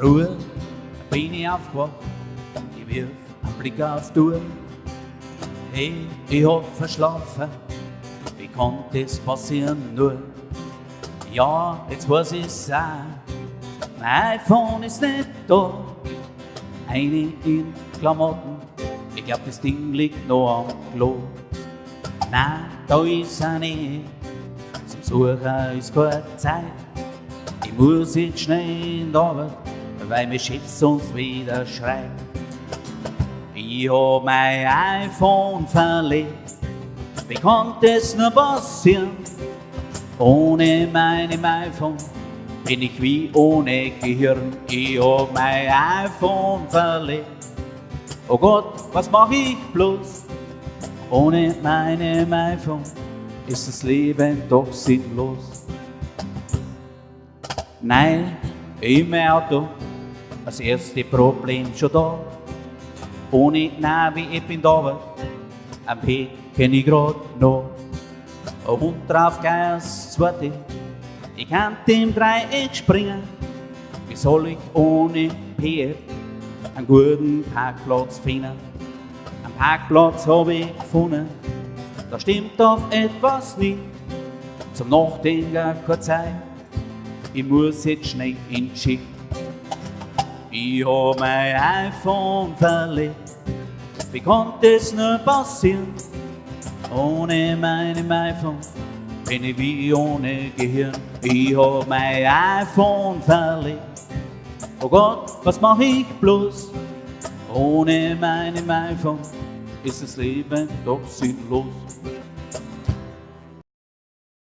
Früher bin ich aufgewacht, ich wirf einen Blick auf die Uhr. Hey, ich hab verschlafen, wie konnte es passieren nur? Ja, jetzt weiß ich's auch, mein iPhone ist nicht da. Eine in Klamotten, ich glaub das Ding liegt noch am Klo. Nein, da ist er nicht, zum Suchen ist keine Zeit. Ich muss jetzt schnell in die Arbeit, weil mein Chef sonst wieder schreit. Ich hab mein iPhone verlegt, wie konnte es nur passieren? Ohne meinem iPhone bin ich wie ohne Gehirn. Ich hab mein iPhone verlegt, oh Gott, was mach ich bloß? Ohne meinem iPhone ist das Leben doch sinnlos. Nein, im Auto, das erste Problem schon da. Ohne Navi, ich bin da, am Weg kenn ich grad noch. Und drauf gleich zweite, ich kann dem Dreieck springen. Wie soll ich ohne P einen guten Parkplatz finden? Einen Parkplatz hab ich gefunden, da stimmt doch etwas nicht. Zum Nachdenken keine Zeit, ich muss jetzt schnell in die Schicht. Ich hab mein iPhone verlegt, wie konnte es nur passieren? Ohne meinem iPhone bin ich wie ohne Gehirn. Ich hab mein iPhone verlegt, oh Gott, was mach ich bloß? Ohne meinem iPhone ist das Leben doch sinnlos.